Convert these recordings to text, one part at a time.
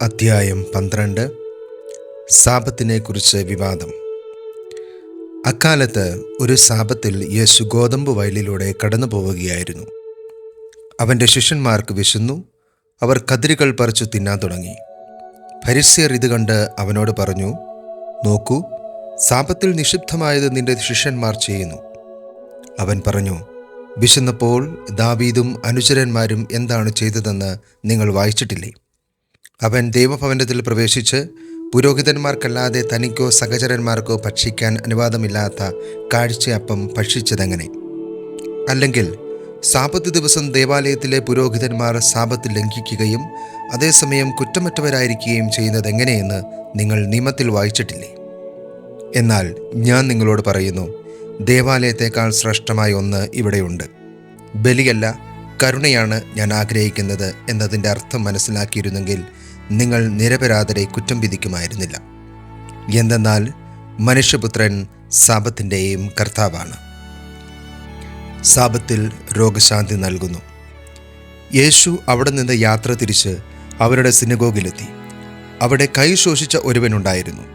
അധ്യായം 12. സാബത്തിനെക്കുറിച്ച് വിവാദം. അക്കാലത്ത് ഒരു സാബത്തിൽ യേശു ഗോതമ്പ് വയലിലൂടെ കടന്നു പോവുകയായിരുന്നു. അവൻ്റെ ശിഷ്യന്മാർക്ക് വിശന്നു. അവർ കതിരുകൾ പറിച്ചു തിന്നാൻ തുടങ്ങി. ഫരിസ്യർ ഇത് കണ്ട് അവനോട് പറഞ്ഞു, നോക്കൂ, സാബത്തിൽ നിഷിദ്ധമായത് നിന്റെ ശിഷ്യന്മാർ ചെയ്യുന്നു. അവൻ പറഞ്ഞു, വിശന്നപ്പോൾ ദാവീദും അനുചരന്മാരും എന്താണ് ചെയ്തതെന്ന് നിങ്ങൾ വായിച്ചിട്ടില്ലേ? അവൻ ദൈവഭവനത്തിൽ പ്രവേശിച്ച് പുരോഹിതന്മാർക്കല്ലാതെ തനിക്കോ സഹചരന്മാർക്കോ ഭക്ഷിക്കാൻ അനുവാദമില്ലാത്ത കാഴ്ചയപ്പം ഭക്ഷിച്ചതെങ്ങനെ? അല്ലെങ്കിൽ സാബത്ത് ദിവസം ദേവാലയത്തിലെ പുരോഹിതന്മാർ സാബത്ത് ലംഘിക്കുകയും അതേസമയം കുറ്റമറ്റവരായിരിക്കുകയും ചെയ്യുന്നതെങ്ങനെയെന്ന് നിങ്ങൾ നിയമത്തിൽ വായിച്ചിട്ടില്ലേ? എന്നാൽ ഞാൻ നിങ്ങളോട് പറയുന്നു, ദേവാലയത്തേക്കാൾ ശ്രേഷ്ഠമായ ഒന്ന് ഇവിടെയുണ്ട്. ബലിയല്ല, കരുണയാണ് ഞാൻ ആഗ്രഹിക്കുന്നത് എന്നതിൻ്റെ അർത്ഥം മനസ്സിലാക്കിയിരുന്നെങ്കിൽ നിങ്ങൾ നിരപരാധരെ കുറ്റം വിധിക്കുമായിരുന്നില്ല. എന്തെന്നാൽ മനുഷ്യപുത്രൻ സാബത്തിൻ്റെയും കർത്താവാണ്. സാബത്തിൽ രോഗശാന്തി നൽകുന്നു. യേശു അവിടെ നിന്ന് യാത്ര തിരിച്ച് അവരുടെ സിനഗോഗിലെത്തി. അവിടെ കൈ ശോഷിച്ച ഒരുവനുണ്ടായിരുന്നു.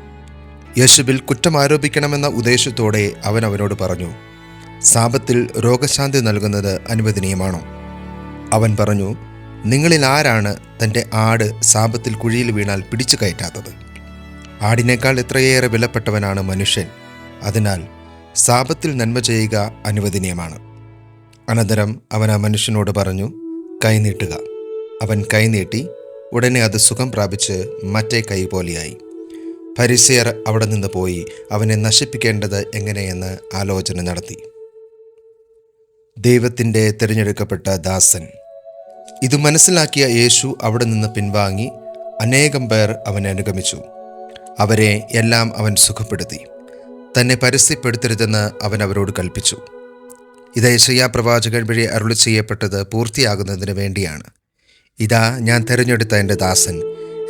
യേശുവിൽ കുറ്റം ആരോപിക്കണമെന്ന ഉദ്ദേശത്തോടെ അവൻ അവനോട് പറഞ്ഞു, സാബത്തിൽ രോഗശാന്തി നൽകുന്നത് അനുവദനീയമാണോ? അവൻ പറഞ്ഞു, നിങ്ങളിൽ ആരാണ് തൻ്റെ ആട് സാബത്തിൽ കുഴിയിൽ വീണാൽ പിടിച്ചു കയറ്റാത്തത്? ആടിനേക്കാൾ എത്രയേറെ വിലപ്പെട്ടവനാണ് മനുഷ്യൻ. അതിനാൽ സാബത്തിൽ നന്മ ചെയ്യുക അനുവദനീയമാണ്. അനന്തരം അവൻ ആ മനുഷ്യനോട് പറഞ്ഞു, കൈ നീട്ടുക. അവൻ കൈ നീട്ടി. ഉടനെ അത് സുഖം പ്രാപിച്ച് മറ്റേ കൈ പോലെയായി. ഫരിസ്യർ അവിടെ നിന്ന് പോയി അവനെ നശിപ്പിക്കേണ്ടത് എങ്ങനെയെന്ന് ആലോചന നടത്തി. ദൈവത്തിൻ്റെ തിരഞ്ഞെടുക്കപ്പെട്ട ദാസൻ. ഇത് മനസ്സിലാക്കിയ യേശു അവിടെ നിന്ന് പിൻവാങ്ങി. അനേകം പേർ അവനെ അനുഗമിച്ചു. അവരെ എല്ലാം അവൻ സുഖപ്പെടുത്തി. തന്നെ പരസ്യപ്പെടുത്തരുതെന്ന് അവൻ അവരോട് കൽപ്പിച്ചു. ഇത് യെശയ്യാ പ്രവാചകൻ വഴി അരുളി ചെയ്യപ്പെട്ടത് പൂർത്തിയാകുന്നതിന് വേണ്ടിയാണ്. ഇതാ, ഞാൻ തിരഞ്ഞെടുത്ത എൻ്റെ ദാസൻ,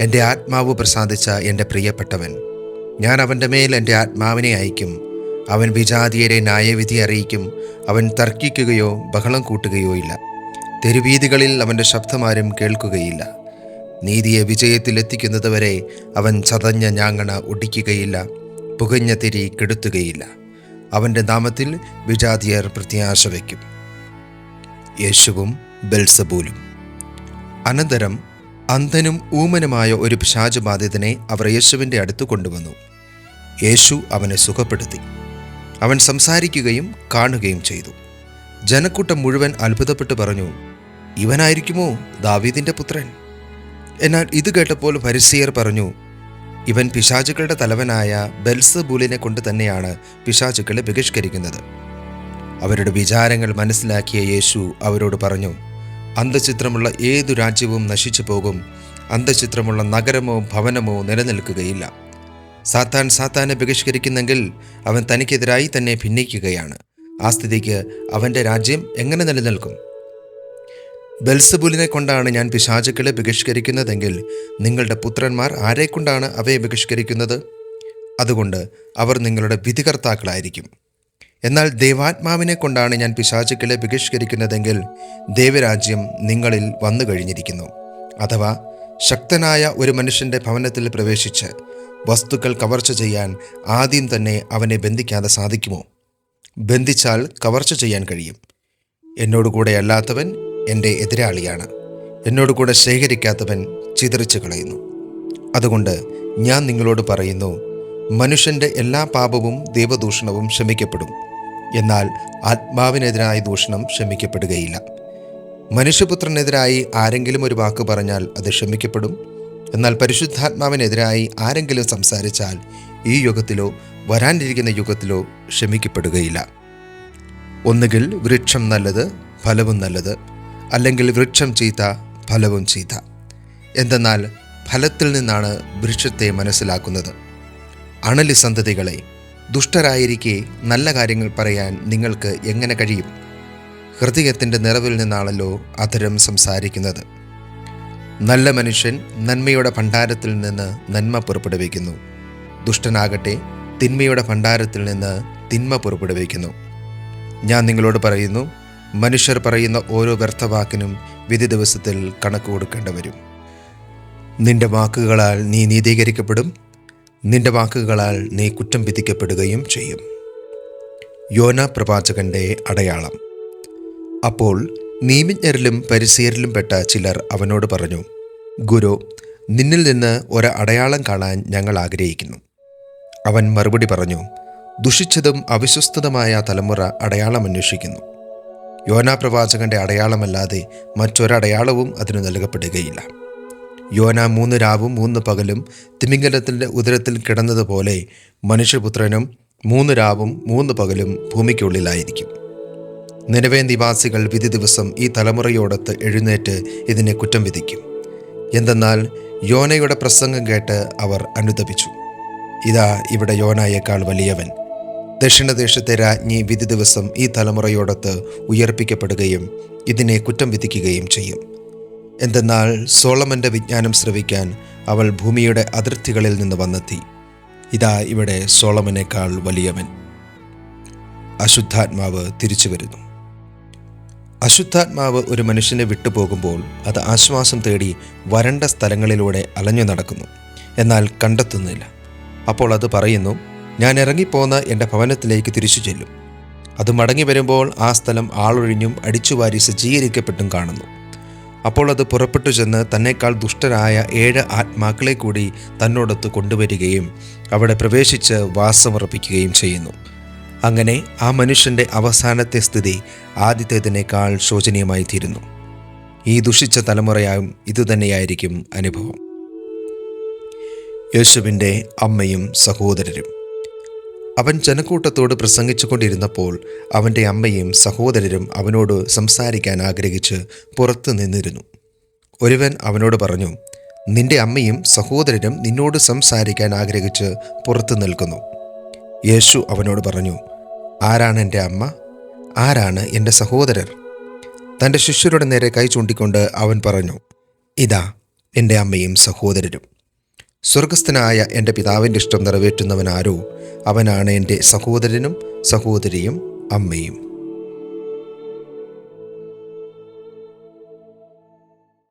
എൻ്റെ ആത്മാവ് പ്രസാദിച്ച എൻ്റെ പ്രിയപ്പെട്ടവൻ. ഞാൻ അവൻ്റെ മേൽ എൻ്റെ ആത്മാവിനെ അയക്കും. അവൻ വിജാതിയരെ ന്യായവിധി അറിയിക്കും. അവൻ തർക്കിക്കുകയോ ബഹളം കൂട്ടുകയോ ഇല്ല. തെരുവീഥികളിൽ അവൻ്റെ ശബ്ദമാരും കേൾക്കുകയില്ല. നീതിയെ വിജയത്തിലെത്തിക്കുന്നതുവരെ അവൻ ചതഞ്ഞ ഞാങ്ങണ ഒടിക്കുകയില്ല, പുകഞ്ഞ തിരി കെടുത്തുകയില്ല. അവൻ്റെ നാമത്തിൽ വിജാതിയർ പ്രത്യാശ വയ്ക്കും. യേശുവും ബെൽസബൂലും. അനന്തരം അന്ധനും ഊമനുമായ ഒരു പിശാചബാധിതനെ അവർ യേശുവിൻ്റെ അടുത്ത് കൊണ്ടുവന്നു. യേശു അവനെ സുഖപ്പെടുത്തി. അവൻ സംസാരിക്കുകയും കാണുകയും ചെയ്തു. ജനക്കൂട്ടം മുഴുവൻ അത്ഭുതപ്പെട്ട് പറഞ്ഞു, ഇവനായിരിക്കുമോ ദാവീദിൻ്റെ പുത്രൻ? എന്നാൽ ഇത് കേട്ടപ്പോൾ ഫരിസ്യർ പറഞ്ഞു, ഇവൻ പിശാചുക്കളുടെ തലവനായ ബെൽസബൂലിനെ കൊണ്ട് തന്നെയാണ് പിശാചുക്കളെ ബഹിഷ്കരിക്കുന്നത്. അവരുടെ വിചാരങ്ങൾ മനസ്സിലാക്കിയ യേശു അവരോട് പറഞ്ഞു, അന്ധചിത്രമുള്ള ഏതു രാജ്യവും നശിച്ചു പോകും. അന്ധചിത്രമുള്ള നഗരമോ ഭവനമോ നിലനിൽക്കുകയില്ല. സാത്താൻ സാത്താനെ ബഹിഷ്കരിക്കുന്നെങ്കിൽ അവൻ തനിക്കെതിരായി തന്നെ ഭിന്നിക്കുകയാണ്. ആ സ്ഥിതിക്ക് അവൻ്റെ രാജ്യം എങ്ങനെ നിലനിൽക്കും? ബെൽസബൂലിനെ കൊണ്ടാണ് ഞാൻ പിശാചുക്കളെ ബഹിഷ്കരിക്കുന്നതെങ്കിൽ നിങ്ങളുടെ പുത്രന്മാർ ആരെക്കൊണ്ടാണ് അവയെ ബഹിഷ്കരിക്കുന്നത്? അതുകൊണ്ട് അവർ നിങ്ങളുടെ വിധികർത്താക്കളായിരിക്കും. എന്നാൽ ദൈവാത്മാവിനെ കൊണ്ടാണ് ഞാൻ പിശാചുക്കളെ ബഹിഷ്കരിക്കുന്നതെങ്കിൽ ദൈവരാജ്യം നിങ്ങളിൽ വന്നു കഴിഞ്ഞിരിക്കുന്നു. അഥവാ ശക്തനായ ഒരു മനുഷ്യൻ്റെ ഭവനത്തിൽ പ്രവേശിച്ച് വസ്തുക്കൾ കവർച്ച ചെയ്യാൻ ആദ്യം തന്നെ അവനെ ബന്ധിക്കാതെ സാധിക്കുമോ? ബന്ധിച്ചാൽ കവർച്ച ചെയ്യാൻ കഴിയും. എന്നോടുകൂടെ അല്ലാത്തവൻ എൻ്റെ എതിരാളിയാണ്. എന്നോടുകൂടെ ശേഖരിക്കാത്തവൻ ചിതറിച്ചു കളയുന്നു. അതുകൊണ്ട് ഞാൻ നിങ്ങളോട് പറയുന്നു, മനുഷ്യൻ്റെ എല്ലാ പാപവും ദൈവദൂഷണവും ക്ഷമിക്കപ്പെടും. എന്നാൽ ആത്മാവിനെതിരായ ദൂഷണം ക്ഷമിക്കപ്പെടുകയില്ല. മനുഷ്യപുത്രനെതിരായി ആരെങ്കിലും ഒരു വാക്ക് പറഞ്ഞാൽ അത് ക്ഷമിക്കപ്പെടും. എന്നാൽ പരിശുദ്ധാത്മാവിനെതിരായി ആരെങ്കിലും സംസാരിച്ചാൽ ഈ യുഗത്തിലോ വരാനിരിക്കുന്ന യുഗത്തിലോ ക്ഷമിക്കപ്പെടുകയില്ല. ഒന്നുകിൽ വൃക്ഷം നല്ലത്, ഫലവും നല്ലത്, അല്ലെങ്കിൽ വൃക്ഷം ചീത്ത, ഫലവും ചീത്ത. എന്തെന്നാൽ ഫലത്തിൽ നിന്നാണ് വൃക്ഷത്തെ മനസ്സിലാക്കുന്നത്. അണലി സന്തതികളെ, ദുഷ്ടരായിരിക്കെ നല്ല കാര്യങ്ങൾ പറയാൻ നിങ്ങൾക്ക് എങ്ങനെ കഴിയും? ഹൃദയത്തിൻ്റെ നിറവിൽ നിന്നാണല്ലോ അധരം സംസാരിക്കുന്നത്. നല്ല മനുഷ്യൻ നന്മയുടെ ഭണ്ഡാരത്തിൽ നിന്ന് നന്മ പുറപ്പെടുവിക്കുന്നു. ദുഷ്ടനാകട്ടെ തിന്മയുടെ ഭണ്ഡാരത്തിൽ നിന്ന് തിന്മ പുറപ്പെടുവിക്കുന്നു. ഞാൻ നിങ്ങളോട് പറയുന്നു, മനുഷ്യർ പറയുന്ന ഓരോ വ്യർത്ഥവാക്കിനും വിധി ദിവസത്തിൽ കണക്ക് കൊടുക്കേണ്ടി വരും. നിന്റെ വാക്കുകളാൽ നീ നീതീകരിക്കപ്പെടും, നിന്റെ വാക്കുകളാൽ നീ കുറ്റം വിധിക്കപ്പെടുകയും ചെയ്യും. യോന പ്രവാചകന്റെ അടയാളം. അപ്പോൾ നിയമജ്ഞരിലും പരിസയരിലും പെട്ട ചിലർ അവനോട് പറഞ്ഞു, ഗുരു, നിന്നിൽ നിന്ന് ഒരടയാളം കാണാൻ ഞങ്ങൾ ആഗ്രഹിക്കുന്നു. അവൻ മറുപടി പറഞ്ഞു, ദുഷിച്ചതും അവിശ്വസ്തതുമായ തലമുറ അടയാളം അന്വേഷിക്കുന്നു. യോന പ്രവാചകന്റെ അടയാളമല്ലാതെ മറ്റൊരടയാളവും അതിന് നൽകപ്പെടുകയില്ല. യോന 3 രാവും 3 പകലും തിമിംഗലത്തിൻ്റെ ഉദരത്തിൽ കിടന്നതുപോലെ മനുഷ്യപുത്രനും 3 രാവും 3 പകലും ഭൂമിക്കുള്ളിലായിരിക്കും. നിനവേ നിവാസികൾ വിധി ദിവസം ഈ തലമുറയോടൊത്ത് എഴുന്നേറ്റ് ഇതിനെ കുറ്റം വിധിക്കും. എന്തെന്നാൽ യോനയുടെ പ്രസംഗം കേട്ട് അവർ അനുതപിച്ചു. ഇതാ, ഇവിടെ യോനായേക്കാൾ വലിയവൻ. ദക്ഷിണദേശത്തെ രാജ്ഞി വിധി ദിവസം ഈ തലമുറയോടൊത്ത് ഉയർപ്പിക്കപ്പെടുകയും ഇതിനെ കുറ്റം വിധിക്കുകയും ചെയ്യും. എന്തെന്നാൽ സോളമൻ്റെ വിജ്ഞാനം ശ്രവിക്കാൻ അവൾ ഭൂമിയുടെ അതിർത്തികളിൽ നിന്ന് വന്നെത്തി. ഇതാ, ഇവിടെ സോളമനേക്കാൾ വലിയവൻ. അശുദ്ധാത്മാവ് തിരിച്ചു വരുന്നു. അശുദ്ധാത്മാവ് ഒരു മനുഷ്യനെ വിട്ടുപോകുമ്പോൾ അത് ആശ്വാസം തേടി വരണ്ട സ്ഥലങ്ങളിലൂടെ അലഞ്ഞു നടക്കുന്നു, എന്നാൽ കണ്ടെത്തുന്നില്ല. അപ്പോൾ അത് പറയുന്നു, ഞാൻ ഇറങ്ങിപ്പോന്ന എൻ്റെ ഭവനത്തിലേക്ക് തിരിച്ചു ചെല്ലും. അത് മടങ്ങി വരുമ്പോൾ ആ സ്ഥലം ആളൊഴിഞ്ഞും അടിച്ചുവാരി സജ്ജീകരിക്കപ്പെട്ടും കാണുന്നു. അപ്പോൾ അത് പുറപ്പെട്ടു ചെന്ന് തന്നേക്കാൾ ദുഷ്ടരായ 7 ആത്മാക്കളെ കൂടി തന്നോടൊത്ത് കൊണ്ടുവരികയും അവിടെ പ്രവേശിച്ച് വാസമുറപ്പിക്കുകയും ചെയ്യുന്നു. അങ്ങനെ ആ മനുഷ്യൻ്റെ അവസാനത്തെ സ്ഥിതി ആദ്യത്തേതിനേക്കാൾ ശോചനീയമായി തീരുന്നു. ഈ ദുഷിച്ച തലമുറയായും ഇതുതന്നെയായിരിക്കും അനുഭവം. യേശുവിൻ്റെ അമ്മയും സഹോദരരും. അവൻ ജനക്കൂട്ടത്തോട് പ്രസംഗിച്ചു കൊണ്ടിരുന്നപ്പോൾ അവൻ്റെ അമ്മയും സഹോദരരും അവനോട് സംസാരിക്കാൻ ആഗ്രഹിച്ച് പുറത്തു നിന്നിരുന്നു. ഒരുവൻ അവനോട് പറഞ്ഞു, നിന്റെ അമ്മയും സഹോദരരും നിന്നോട് സംസാരിക്കാൻ ആഗ്രഹിച്ച് പുറത്തു നിൽക്കുന്നു. യേശു അവനോട് പറഞ്ഞു, ആരാണ് എൻ്റെ അമ്മ? ആരാണ് എൻ്റെ സഹോദരർ? തൻ്റെ ശിഷ്യരുടെ നേരെ കൈ ചൂണ്ടിക്കൊണ്ട് അവൻ പറഞ്ഞു, ഇതാ എൻ്റെ അമ്മയും സഹോദരരും. സ്വർഗസ്ഥനായ എൻ്റെ പിതാവിൻ്റെ ഇഷ്ടം നിറവേറ്റുന്നവനാരോ അവനാണ് എൻ്റെ സഹോദരനും സഹോദരിയും അമ്മയും.